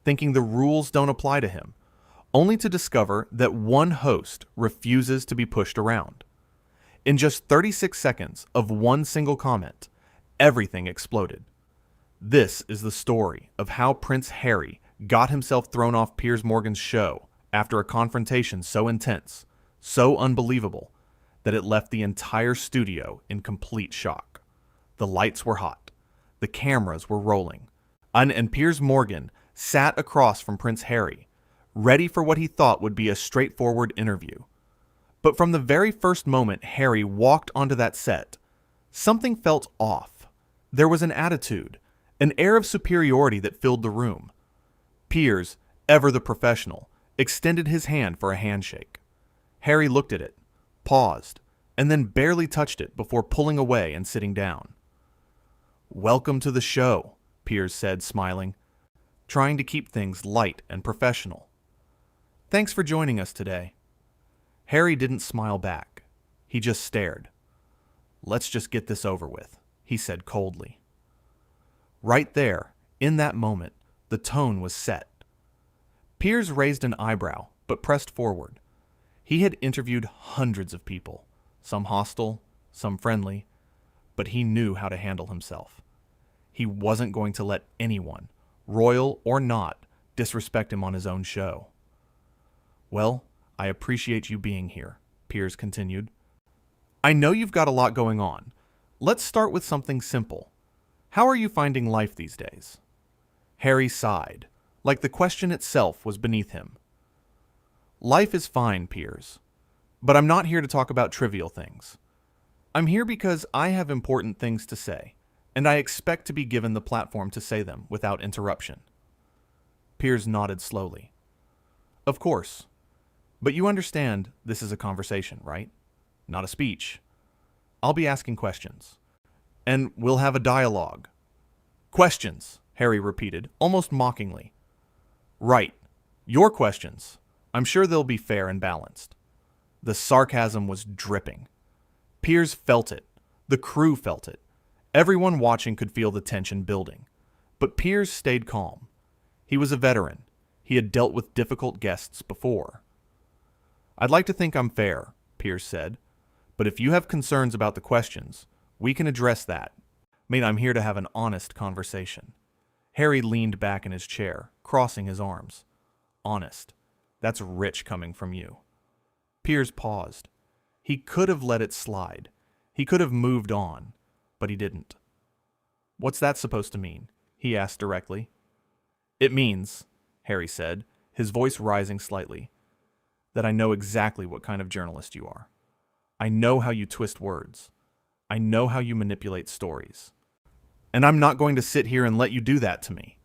thinking the rules don't apply to him, only to discover that one host refuses to be pushed around. In just 36 seconds of one single comment, everything exploded. This is the story of how Prince Harry got himself thrown off Piers Morgan's show after a confrontation so intense, so unbelievable, that it left the entire studio in complete shock. The lights were hot. The cameras were rolling. And Piers Morgan sat across from Prince Harry, ready for what he thought would be a straightforward interview. But from the very first moment Harry walked onto that set, something felt off. There was an attitude, an air of superiority that filled the room. Piers, ever the professional, extended his hand for a handshake. Harry looked at it, paused, and then barely touched it before pulling away and sitting down. "Welcome to the show," Piers said, smiling, trying to keep things light and professional. "Thanks for joining us today." Harry didn't smile back. He just stared. "Let's just get this over with," he said coldly. Right there, in that moment, the tone was set. Piers raised an eyebrow, but pressed forward. He had interviewed hundreds of people, some hostile, some friendly, but he knew how to handle himself. He wasn't going to let anyone, royal or not, disrespect him on his own show. "Well, I appreciate you being here," Piers continued. "I know you've got a lot going on. Let's start with something simple. How are you finding life these days?" Harry sighed, like the question itself was beneath him. "Life is fine, Piers. But I'm not here to talk about trivial things. I'm here because I have important things to say, and I expect to be given the platform to say them without interruption." Piers nodded slowly. "Of course. But you understand this is a conversation, right? Not a speech. I'll be asking questions. And we'll have a dialogue." "Questions," Harry repeated, almost mockingly. "Right. Your questions. I'm sure they'll be fair and balanced." The sarcasm was dripping. Piers felt it. The crew felt it. Everyone watching could feel the tension building. But Piers stayed calm. He was a veteran. He had dealt with difficult guests before. "I'd like to think I'm fair," Piers said. "But if you have concerns about the questions, we can address that. I'm here to have an honest conversation." Harry leaned back in his chair, crossing his arms. "Honest. That's rich coming from you." Piers paused. He could have let it slide. He could have moved on, but he didn't. "What's that supposed to mean?" he asked directly. "It means," Harry said, his voice rising slightly, "that I know exactly what kind of journalist you are. I know how you twist words. I know how you manipulate stories. And I'm not going to sit here and let you do that to me."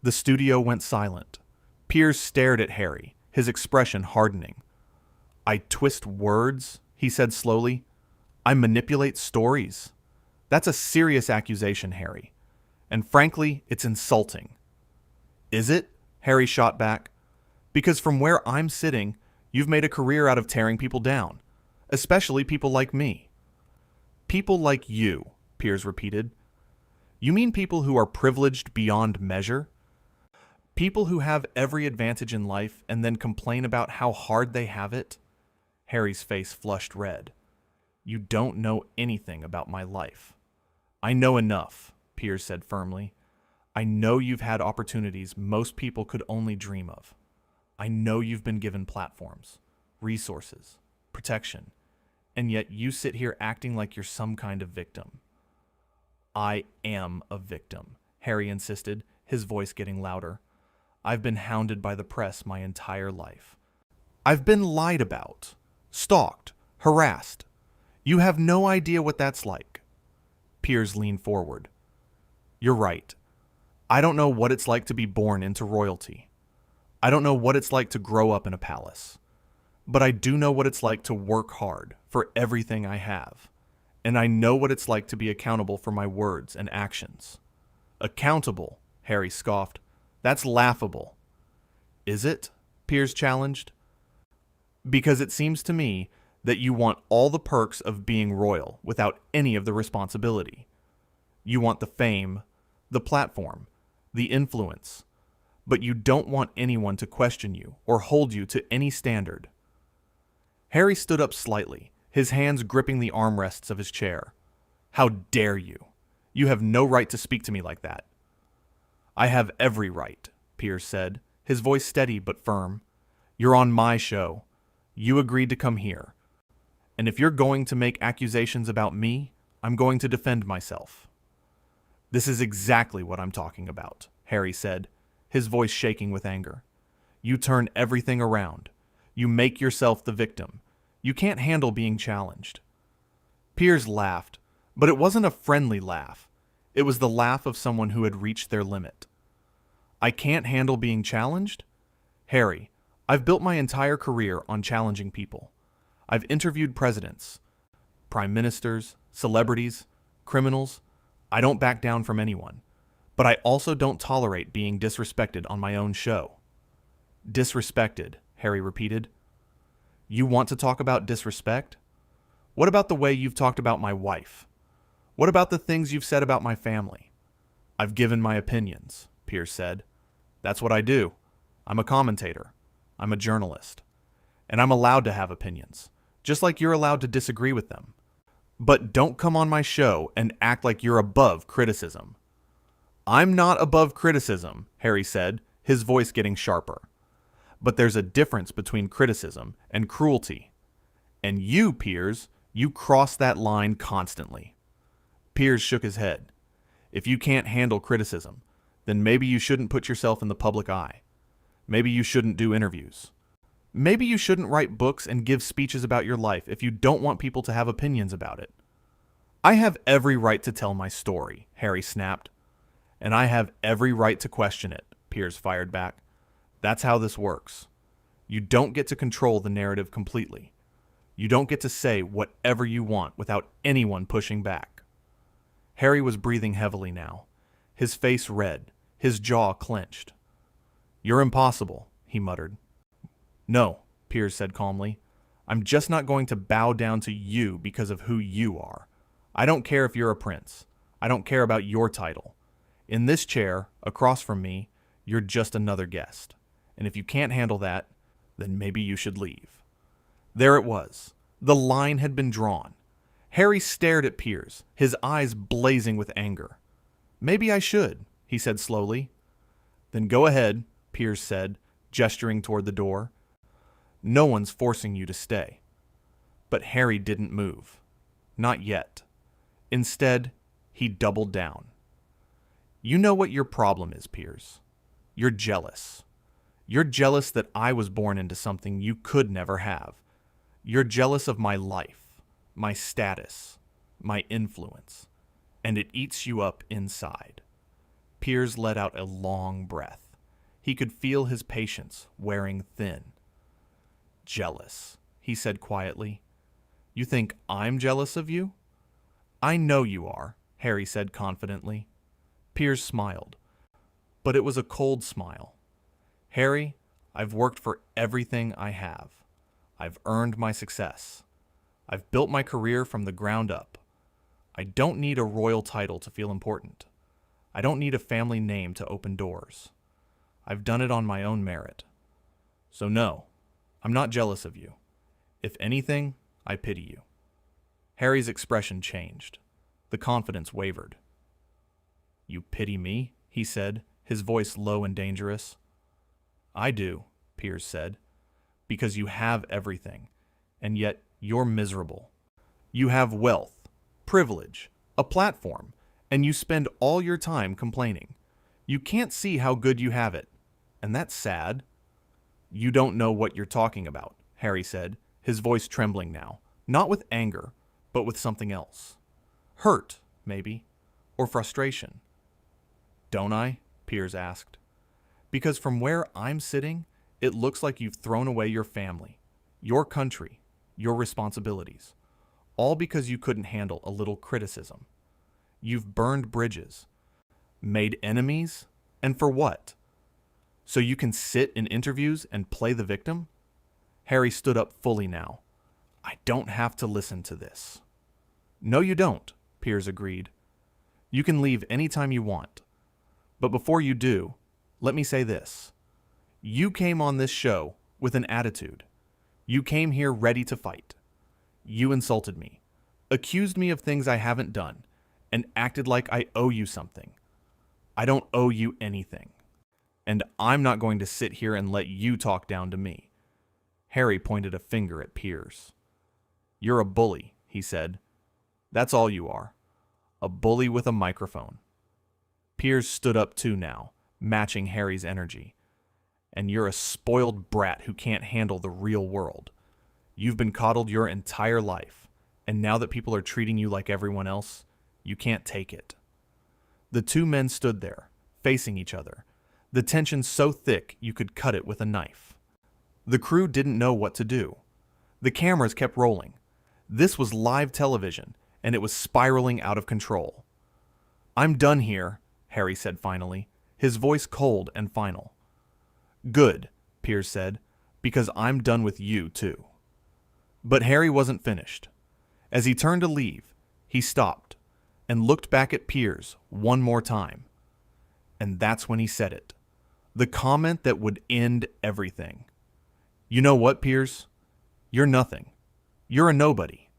The studio went silent. Piers stared at Harry, his expression hardening. "I twist words," he said slowly. "I manipulate stories. That's a serious accusation, Harry. And frankly, it's insulting." "Is it?" Harry shot back. "Because from where I'm sitting, you've made a career out of tearing people down, especially people like me." "People like you," Piers repeated. "You mean people who are privileged beyond measure? People who have every advantage in life and then complain about how hard they have it?" Harry's face flushed red. "You don't know anything about my life." "I know enough," Piers said firmly. "I know you've had opportunities most people could only dream of. I know you've been given platforms, resources, protection, and yet you sit here acting like you're some kind of victim." "I am a victim," Harry insisted, his voice getting louder. "I've been hounded by the press my entire life. I've been lied about, stalked, harassed. You have no idea what that's like." Piers leaned forward. "You're right. I don't know what it's like to be born into royalty. I don't know what it's like to grow up in a palace. But I do know what it's like to work hard for everything I have. And I know what it's like to be accountable for my words and actions." "Accountable," Harry scoffed. "That's laughable." "Is it?" Piers challenged. "Because it seems to me that you want all the perks of being royal without any of the responsibility. You want the fame, the platform, the influence, but you don't want anyone to question you or hold you to any standard. Harry stood up slightly, his hands gripping the armrests of his chair. How dare you? You have no right to speak to me like that. I have every right, Piers said, his voice steady but firm. You're on my show. You agreed to come here. And if you're going to make accusations about me, I'm going to defend myself. This is exactly what I'm talking about, Harry said, his voice shaking with anger. You turn everything around. You make yourself the victim. You can't handle being challenged. Piers laughed, but it wasn't a friendly laugh. It was the laugh of someone who had reached their limit. I can't handle being challenged? Harry, I've built my entire career on challenging people. I've interviewed presidents, prime ministers, celebrities, criminals. I don't back down from anyone. But I also don't tolerate being disrespected on my own show. Disrespected, Harry repeated. You want to talk about disrespect? What about the way you've talked about my wife? What about the things you've said about my family? I've given my opinions, Piers said. That's what I do. I'm a commentator. I'm a journalist. And I'm allowed to have opinions, just like you're allowed to disagree with them. But don't come on my show and act like you're above criticism. I'm not above criticism, Harry said, his voice getting sharper. But there's a difference between criticism and cruelty. And you, Piers, you cross that line constantly. Piers shook his head. If you can't handle criticism, then maybe you shouldn't put yourself in the public eye. Maybe you shouldn't do interviews. Maybe you shouldn't write books and give speeches about your life if you don't want people to have opinions about it. I have every right to tell my story, Harry snapped. And I have every right to question it, Piers fired back. That's how this works. You don't get to control the narrative completely. You don't get to say whatever you want without anyone pushing back. Harry was breathing heavily now, his face red, his jaw clenched. You're impossible, he muttered. No, Piers said calmly. I'm just not going to bow down to you because of who you are. I don't care if you're a prince. I don't care about your title. In this chair, across from me, you're just another guest. And if you can't handle that, then maybe you should leave. There it was. The line had been drawn. Harry stared at Piers, his eyes blazing with anger. Maybe I should, he said slowly. Then go ahead, Piers said, gesturing toward the door. No one's forcing you to stay. But Harry didn't move. Not yet. Instead, he doubled down. You know what your problem is, Piers. You're jealous. You're jealous that I was born into something you could never have. You're jealous of my life, my status, my influence, and it eats you up inside. Piers let out a long breath. He could feel his patience wearing thin. Jealous, he said quietly. You think I'm jealous of you? I know you are, Harry said confidently. Piers smiled, but it was a cold smile. Harry, I've worked for everything I have. I've earned my success. I've built my career from the ground up. I don't need a royal title to feel important. I don't need a family name to open doors. I've done it on my own merit. So no, I'm not jealous of you. If anything, I pity you. Harry's expression changed. The confidence wavered. You pity me? He said, his voice low and dangerous. I do, Piers said, because you have everything, and yet you're miserable. You have wealth, privilege, a platform, and you spend all your time complaining. You can't see how good you have it, and that's sad. You don't know what you're talking about, Harry said, his voice trembling now, not with anger, but with something else. Hurt, maybe, or frustration. Don't I? Piers asked. Because from where I'm sitting, it looks like you've thrown away your family, your country, your responsibilities, all because you couldn't handle a little criticism. You've burned bridges, made enemies, and for what? So you can sit in interviews and play the victim? Harry stood up fully now. I don't have to listen to this. No, you don't, Piers agreed. You can leave anytime you want. But before you do, Let me say this. You came on this show with an attitude. You came here ready to fight. You insulted me, accused me of things I haven't done, and acted like I owe you something. I don't owe you anything. And I'm not going to sit here and let you talk down to me. Harry pointed a finger at Piers. You're a bully, he said. That's all you are. A bully with a microphone. Piers stood up too now, matching Harry's energy. And you're a spoiled brat who can't handle the real world. You've been coddled your entire life, and now that people are treating you like everyone else, you can't take it. The two men stood there, facing each other, the tension so thick you could cut it with a knife. The crew didn't know what to do. The cameras kept rolling. This was live television, and it was spiraling out of control. I'm done here, Harry said finally, his voice cold and final. Good, Piers said, because I'm done with you too. But Harry wasn't finished. As he turned to leave, he stopped and looked back at Piers one more time. And that's when he said it. The comment that would end everything. You know what, Piers? You're nothing. You're a nobody.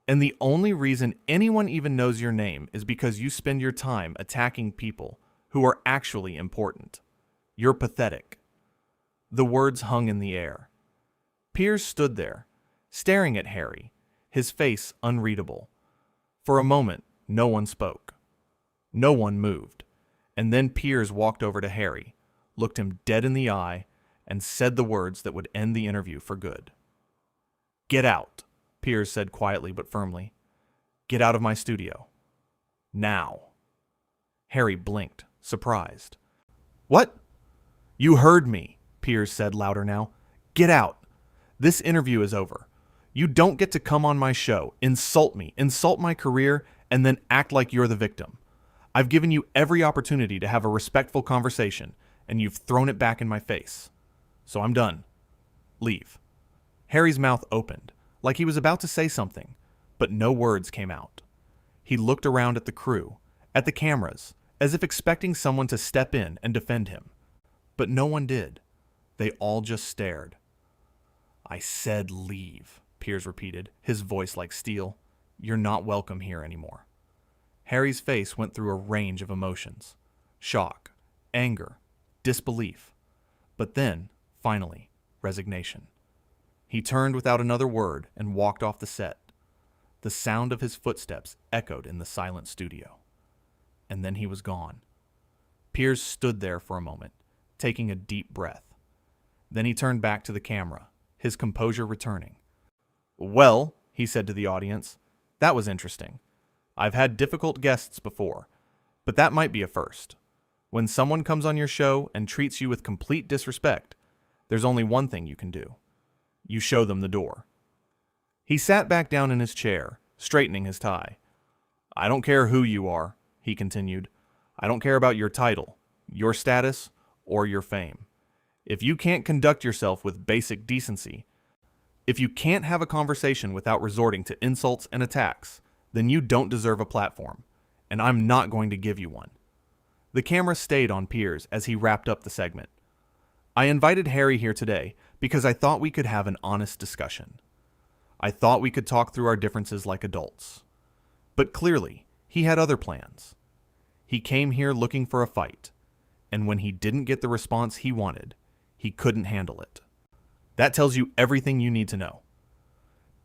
And the only reason anyone even knows your name is because you spend your time attacking people who are actually important. You're pathetic. The words hung in the air. Piers stood there, staring at Harry, his face unreadable. For a moment, no one spoke. No one moved. And then Piers walked over to Harry, looked him dead in the eye, and said the words that would end the interview for good. Get out, Piers said quietly but firmly. Get out of my studio. Now. Harry blinked, surprised. What? You heard me, Piers said louder now. Get out. This interview is over. You don't get to come on my show, insult me, insult my career, and then act like you're the victim. I've given you every opportunity to have a respectful conversation, and you've thrown it back in my face. So I'm done. Leave. Harry's mouth opened, like he was about to say something, but no words came out. He looked around at the crew, at the cameras, as if expecting someone to step in and defend him. But no one did. They all just stared. I said leave, Piers repeated, his voice like steel. You're not welcome here anymore. Harry's face went through a range of emotions. Shock, anger, disbelief. But then, finally, resignation. He turned without another word and walked off the set. The sound of his footsteps echoed in the silent studio. And then he was gone. Piers stood there for a moment, taking a deep breath. Then he turned back to the camera, his composure returning. Well, he said to the audience, that was interesting. I've had difficult guests before, but that might be a first. When someone comes on your show and treats you with complete disrespect, there's only one thing you can do. You show them the door. He sat back down in his chair, straightening his tie. I don't care who you are, he continued. I don't care about your title, your status, or your fame. If you can't conduct yourself with basic decency, if you can't have a conversation without resorting to insults and attacks, then you don't deserve a platform, and I'm not going to give you one. The camera stayed on Piers as he wrapped up the segment. I invited Harry here today because I thought we could have an honest discussion. I thought we could talk through our differences like adults. But clearly, he had other plans. He came here looking for a fight, and when he didn't get the response he wanted, he couldn't handle it. That tells you everything you need to know.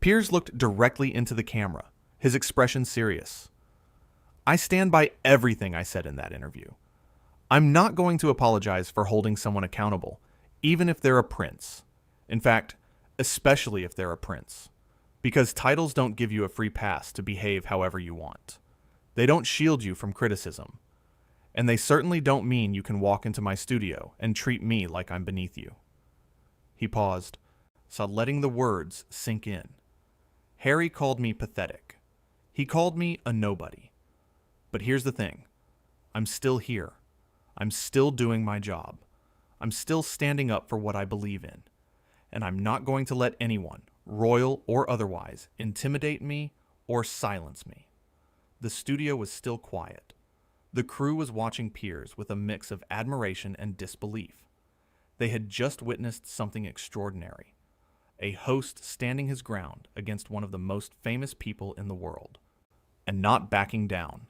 Piers looked directly into the camera, his expression serious. I stand by everything I said in that interview. I'm not going to apologize for holding someone accountable, even if they're a prince. In fact, especially if they're a prince. Because titles don't give you a free pass to behave however you want. They don't shield you from criticism. And they certainly don't mean you can walk into my studio and treat me like I'm beneath you. He paused, letting the words sink in. Harry called me pathetic. He called me a nobody. But here's the thing. I'm still here. I'm still doing my job. I'm still standing up for what I believe in. And I'm not going to let anyone, royal or otherwise, intimidate me or silence me. The studio was still quiet. The crew was watching Piers with a mix of admiration and disbelief. They had just witnessed something extraordinary. A host standing his ground against one of the most famous people in the world, and not backing down.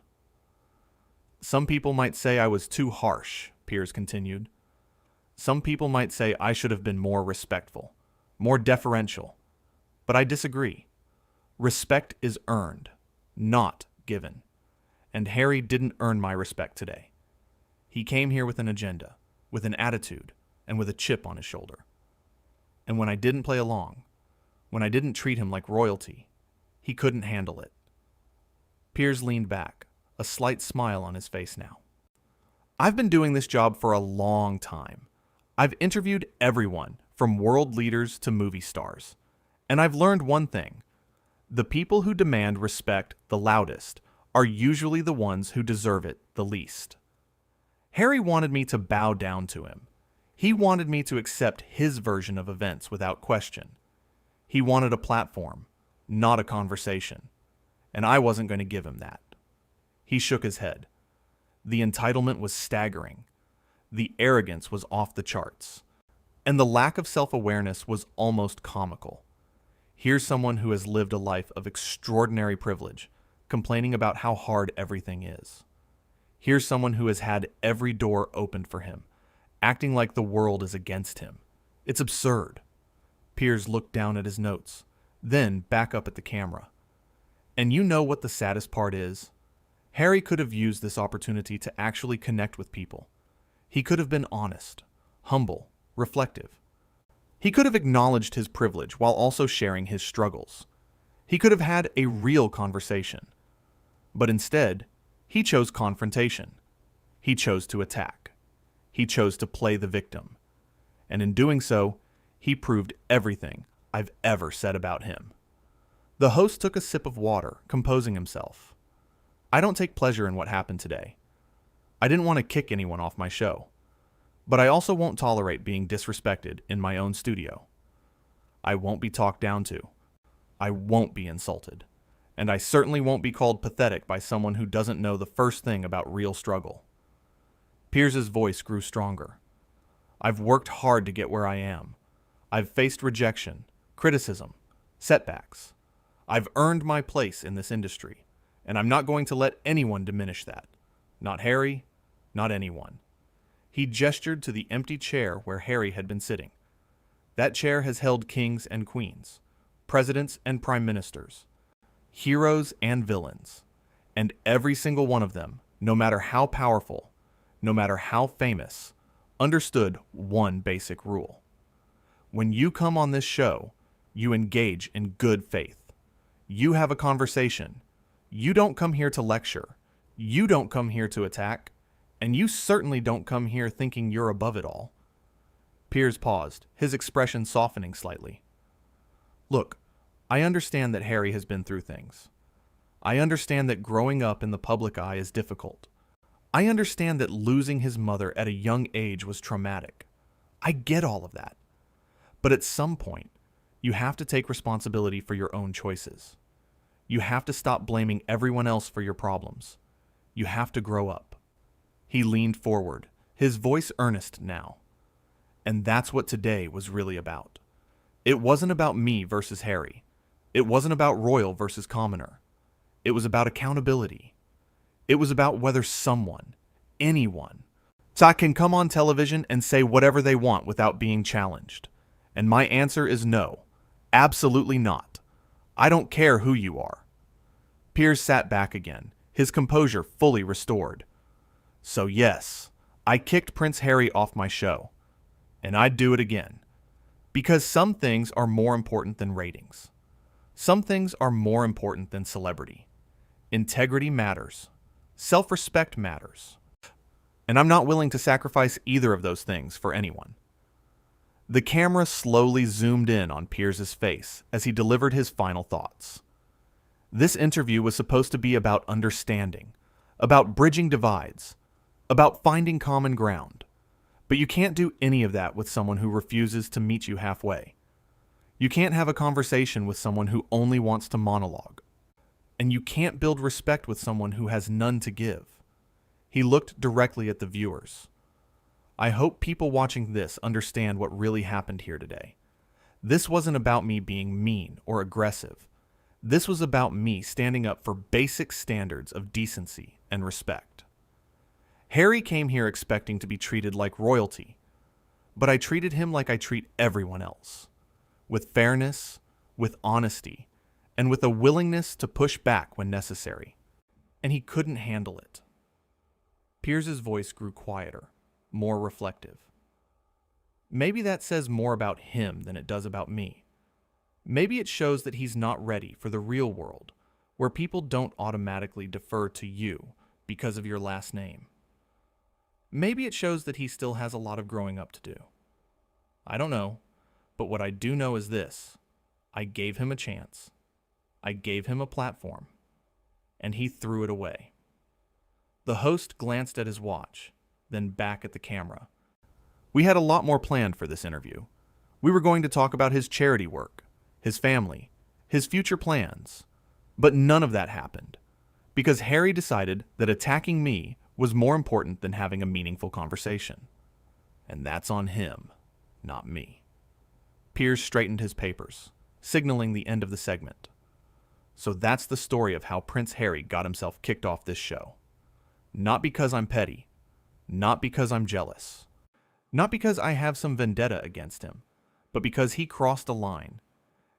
Some people might say I was too harsh, Piers continued. Some people might say I should have been more respectful, more deferential. But I disagree. Respect is earned, not given. And Harry didn't earn my respect today. He came here with an agenda, with an attitude, and with a chip on his shoulder. And when I didn't play along, when I didn't treat him like royalty, he couldn't handle it. Piers leaned back, a slight smile on his face now. I've been doing this job for a long time. I've interviewed everyone, from world leaders to movie stars. And I've learned one thing. The people who demand respect the loudest are usually the ones who deserve it the least. Harry wanted me to bow down to him. He wanted me to accept his version of events without question. He wanted a platform, not a conversation. And I wasn't going to give him that. He shook his head. The entitlement was staggering. The arrogance was off the charts. And the lack of self-awareness was almost comical. Here's someone who has lived a life of extraordinary privilege, complaining about how hard everything is. Here's someone who has had every door opened for him, acting like the world is against him. It's absurd. Piers looked down at his notes, then back up at the camera. And you know what the saddest part is? Harry could have used this opportunity to actually connect with people. He could have been honest, humble, reflective. He could have acknowledged his privilege while also sharing his struggles. He could have had a real conversation. But instead, he chose confrontation. He chose to attack. He chose to play the victim. And in doing so, he proved everything I've ever said about him. The host took a sip of water, composing himself. I don't take pleasure in what happened today. I didn't want to kick anyone off my show. But I also won't tolerate being disrespected in my own studio. I won't be talked down to. I won't be insulted. And I certainly won't be called pathetic by someone who doesn't know the first thing about real struggle. Piers's voice grew stronger. I've worked hard to get where I am. I've faced rejection, criticism, setbacks. I've earned my place in this industry, and I'm not going to let anyone diminish that. Not Harry, not anyone. He gestured to the empty chair where Harry had been sitting. That chair has held kings and queens, presidents and prime ministers, heroes and villains, and every single one of them, no matter how powerful, no matter how famous, understood one basic rule. When you come on this show, you engage in good faith. You have a conversation. You don't come here to lecture. You don't come here to attack. And you certainly don't come here thinking you're above it all. Piers paused, his expression softening slightly. Look, I understand that Harry has been through things. I understand that growing up in the public eye is difficult. I understand that losing his mother at a young age was traumatic. I get all of that. But at some point, you have to take responsibility for your own choices. You have to stop blaming everyone else for your problems. You have to grow up. He leaned forward, his voice earnest now. And that's what today was really about. It wasn't about me versus Harry. It wasn't about royal versus commoner. It was about accountability. It was about whether someone, anyone, can come on television and say whatever they want without being challenged. And my answer is no. Absolutely not. I don't care who you are. Piers sat back again, his composure fully restored. So yes, I kicked Prince Harry off my show. And I'd do it again. Because some things are more important than ratings. Some things are more important than celebrity. Integrity matters. Self-respect matters. And I'm not willing to sacrifice either of those things for anyone. The camera slowly zoomed in on Piers's face as he delivered his final thoughts. This interview was supposed to be about understanding, about bridging divides, about finding common ground. But you can't do any of that with someone who refuses to meet you halfway. You can't have a conversation with someone who only wants to monologue. And you can't build respect with someone who has none to give. He looked directly at the viewers. I hope people watching this understand what really happened here today. This wasn't about me being mean or aggressive. This was about me standing up for basic standards of decency and respect. Harry came here expecting to be treated like royalty, but I treated him like I treat everyone else, with fairness, with honesty, and with a willingness to push back when necessary. And he couldn't handle it. Piers's voice grew quieter, more reflective. Maybe that says more about him than it does about me. Maybe it shows that he's not ready for the real world, where people don't automatically defer to you because of your last name. Maybe it shows that he still has a lot of growing up to do. I don't know, but what I do know is this. I gave him a chance. I gave him a platform. And he threw it away. The host glanced at his watch, then back at the camera. We had a lot more planned for this interview. We were going to talk about his charity work, his family, his future plans. But none of that happened, because Harry decided that attacking me was more important than having a meaningful conversation. And that's on him, not me. Piers straightened his papers, signaling the end of the segment. So that's the story of how Prince Harry got himself kicked off this show. Not because I'm petty, not because I'm jealous, not because I have some vendetta against him, but because he crossed a line.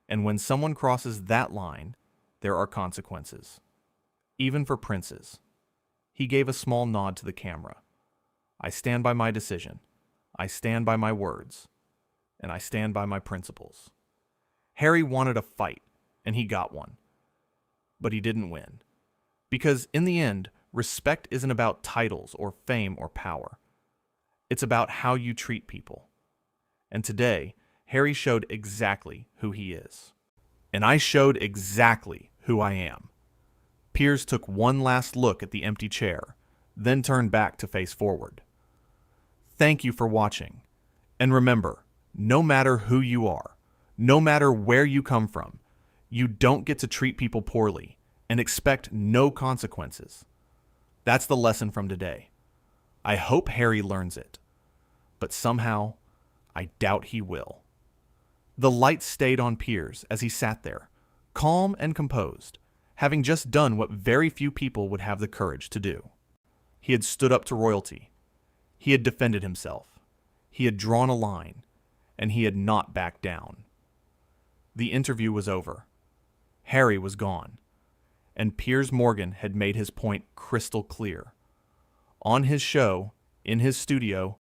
And when someone crosses that line, there are consequences. Even for princes. He gave a small nod to the camera. I stand by my decision. I stand by my words. And I stand by my principles. Harry wanted a fight, and he got one. But he didn't win. Because in the end, respect isn't about titles or fame or power. It's about how you treat people. And today, Harry showed exactly who he is. And I showed exactly who I am. Piers took one last look at the empty chair, then turned back to face forward. Thank you for watching. And remember, no matter who you are, no matter where you come from, you don't get to treat people poorly and expect no consequences. That's the lesson from today. I hope Harry learns it, but somehow I doubt he will. The light stayed on Piers as he sat there, calm and composed, having just done what very few people would have the courage to do. He had stood up to royalty. He had defended himself. He had drawn a line, and he had not backed down. The interview was over. Harry was gone, and Piers Morgan had made his point crystal clear. On his show, in his studio,